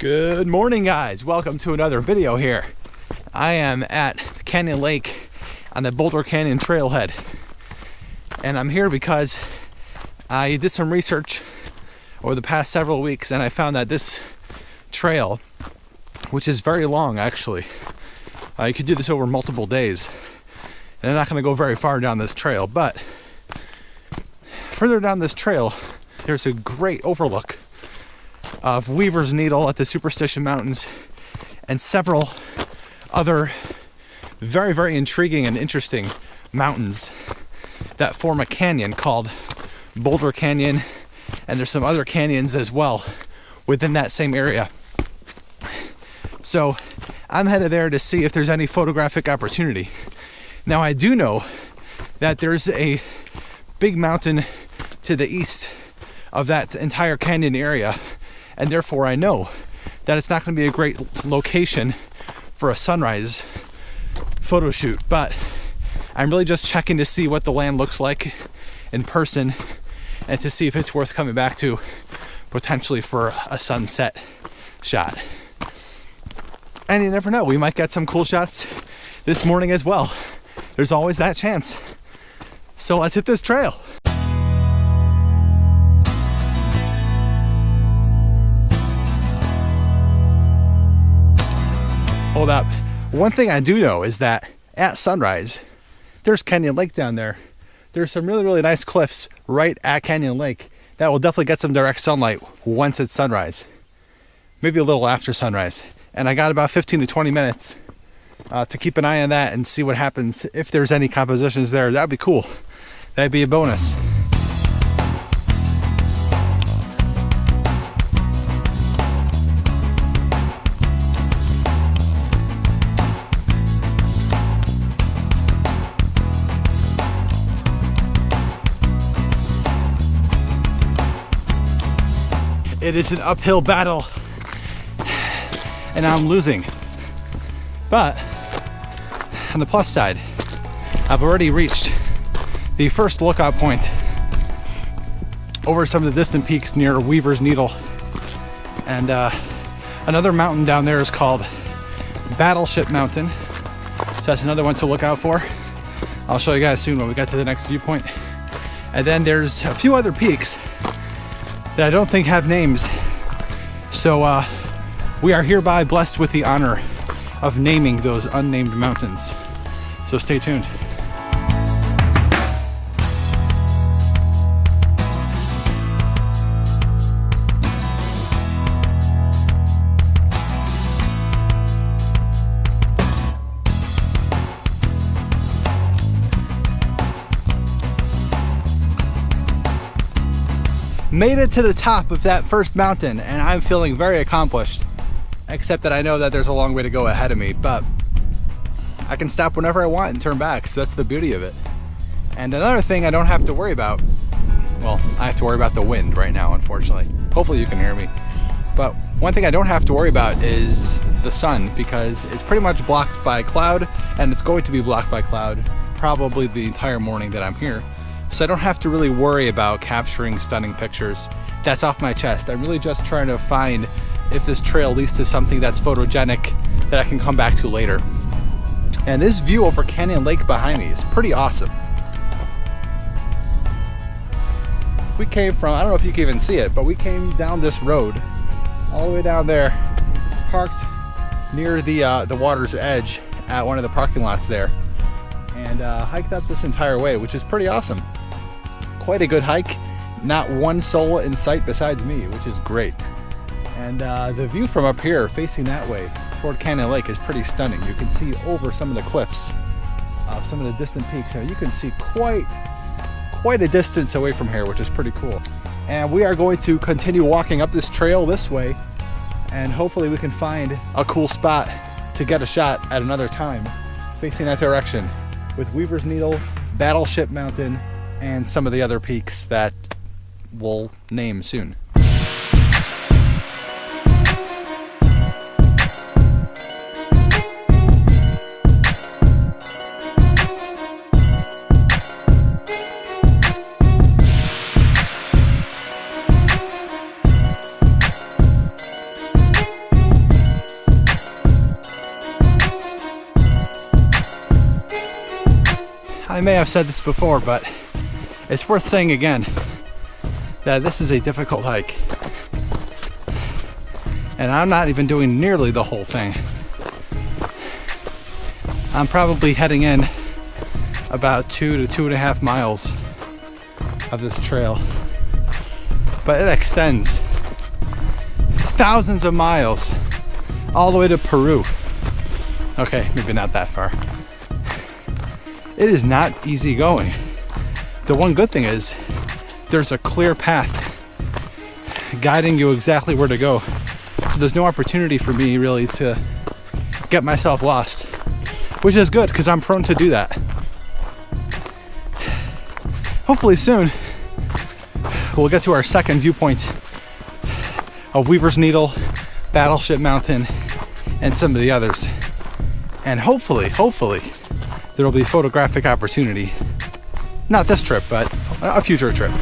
Good morning, guys. Welcome to another video here. I am at Canyon Lake on the Boulder Canyon Trailhead, and I'm here because I did some research over the past several weeks and I found that this trail, which is very long actually, you could do this over multiple days, and I'm not going to go very far down this trail, but further down this trail there's a great overlook of Weaver's Needle at the Superstition Mountains and several other very, very intriguing and interesting mountains that form a canyon called Boulder Canyon, and there's some other canyons as well within that same area. So I'm headed there to see if there's any photographic opportunity. Now I do know that there's a big mountain to the east of that entire canyon area, and therefore I know that it's not going to be a great location for a sunrise photo shoot, but I'm really just checking to see what the land looks like in person and to see if it's worth coming back to potentially for a sunset shot. And you never know, we might get some cool shots this morning as well. There's always that chance. So let's hit this trail. Hold up. One thing I do know is that at sunrise, there's Canyon Lake down there. There's some really, really nice cliffs right at Canyon Lake that will definitely get some direct sunlight once it's sunrise. Maybe a little after sunrise. And I got about 15 to 20 minutes to keep an eye on that and see what happens. If there's any compositions there, that'd be cool. That'd be a bonus. It is an uphill battle and I'm losing, but on the plus side, I've already reached the first lookout point over some of the distant peaks near Weaver's Needle, and another mountain down there is called Battleship Mountain, so that's another one to look out for. I'll show you guys soon when we get to the next viewpoint. And then there's a few other peaks that I don't think have names, so we are hereby blessed with the honor of naming those unnamed mountains. So stay tuned. Made it to the top of that first mountain and I'm feeling very accomplished, except that I know that there's a long way to go ahead of me, but I can stop whenever I want and turn back, so that's the beauty of it. And another thing I don't have to worry about, well, I have to worry about the wind right now, unfortunately. Hopefully you can hear me. But one thing I don't have to worry about is the sun, because it's pretty much blocked by cloud, and it's going to be blocked by cloud probably the entire morning that I'm here. So I don't have to really worry about capturing stunning pictures. That's off my chest. I'm really just trying to find if this trail leads to something that's photogenic that I can come back to later. And this view over Canyon Lake behind me is pretty awesome. We came from, I don't know if you can even see it, but we came down this road all the way down there, parked near the water's edge at one of the parking lots there, and hiked up this entire way, which is pretty awesome. Quite a good hike. Not one soul in sight besides me, which is great. And the view from up here facing that way toward Canyon Lake is pretty stunning. You can see over some of the cliffs of some of the distant peaks. Now you can see quite a distance away from here, which is pretty cool. And we are going to continue walking up this trail this way, and hopefully we can find a cool spot to get a shot at another time facing that direction with Weaver's Needle, Battleship Mountain, and some of the other peaks that we'll name soon. I may have said this before, but it's worth saying again that this is a difficult hike. And I'm not even doing nearly the whole thing. I'm probably heading in about 2 to 2.5 miles of this trail. But it extends thousands of miles all the way to Peru. Okay, maybe not that far. It is not easy going. The one good thing is there's a clear path guiding you exactly where to go. So there's no opportunity for me really to get myself lost, which is good because I'm prone to do that. Hopefully soon we'll get to our second viewpoint of Weaver's Needle, Battleship Mountain, and some of the others. And hopefully there will be photographic opportunity. Not this trip, but a future trip.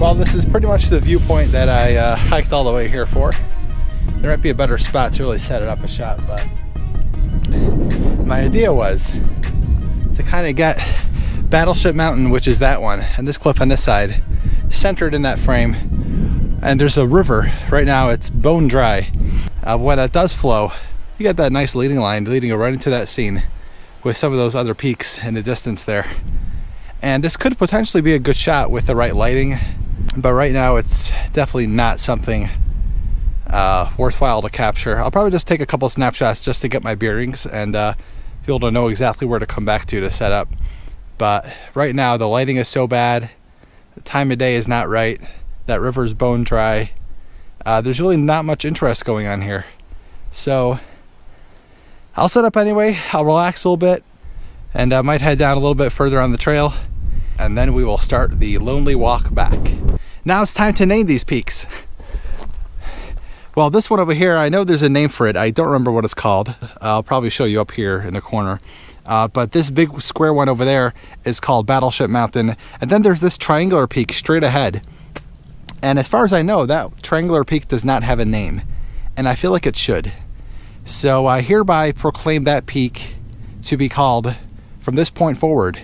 Well, this is pretty much the viewpoint that I hiked all the way here for. There might be a better spot to really set it up a shot, but my idea was to kind of get Battleship Mountain, which is that one, and this cliff on this side, centered in that frame. And there's a river. Right now it's bone dry. When it does flow, you get that nice leading line leading you right into that scene with some of those other peaks in the distance there. And this could potentially be a good shot with the right lighting, but right now it's definitely not something worthwhile to capture. I'll probably just take a couple snapshots just to get my bearings and be able to know exactly where to come back to set up. But right now the lighting is so bad, the time of day is not right, that river's bone dry. There's really not much interest going on here. So I'll set up anyway, I'll relax a little bit, and I might head down a little bit further on the trail, and then we will start the lonely walk back. Now it's time to name these peaks. Well, this one over here, I know there's a name for it. I don't remember what it's called. I'll probably show you up here in the corner. But this big square one over there is called Battleship Mountain. And then there's this triangular peak straight ahead. And as far as I know, that triangular peak does not have a name. And I feel like it should. So I hereby proclaim that peak to be called, from this point forward,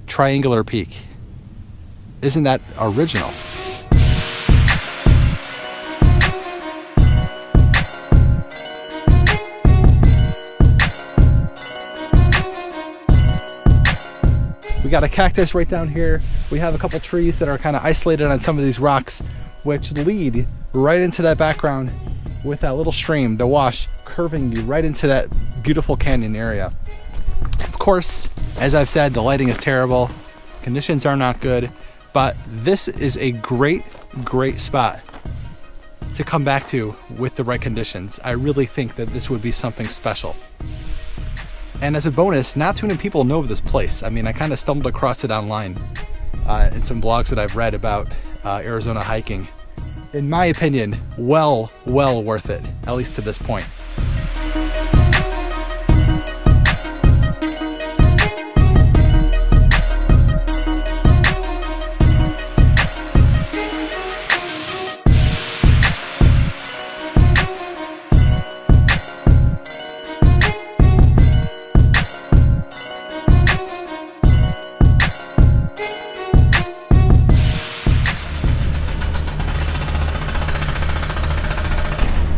Triangular Peak. Isn't that original? We got a cactus right down here. We have a couple trees that are kind of isolated on some of these rocks, which lead right into that background with that little stream, the wash, curving you right into that beautiful canyon area. Of course, as I've said, the lighting is terrible. Conditions are not good, but this is a great spot to come back to with the right conditions. I really think that this would be something special. And as a bonus, not too many people know of this place. I mean, I kind of stumbled across it online in some blogs that I've read about Arizona hiking. In my opinion, well worth it, at least to this point.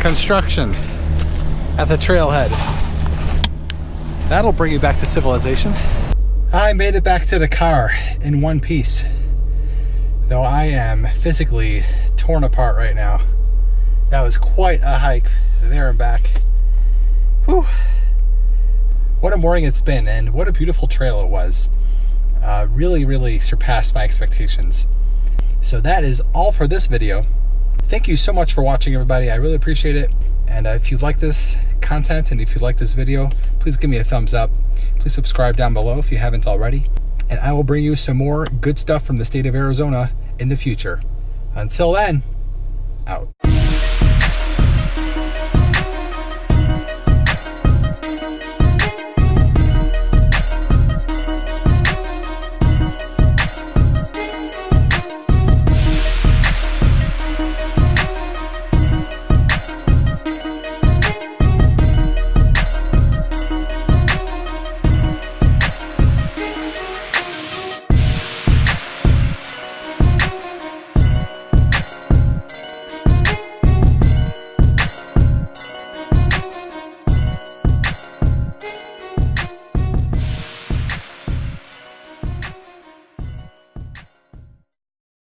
Construction at the trailhead. That'll bring you back to civilization. I made it back to the car in one piece, though I am physically torn apart right now. That was quite a hike there and back. Whew. What a morning it's been, and what a beautiful trail it was. Really surpassed my expectations. So that is all for this video. Thank you so much for watching, everybody. I really appreciate it. And if you like this content and if you like this video, please give me a thumbs up. Please subscribe down below if you haven't already. And I will bring you some more good stuff from the state of Arizona in the future. Until then, out.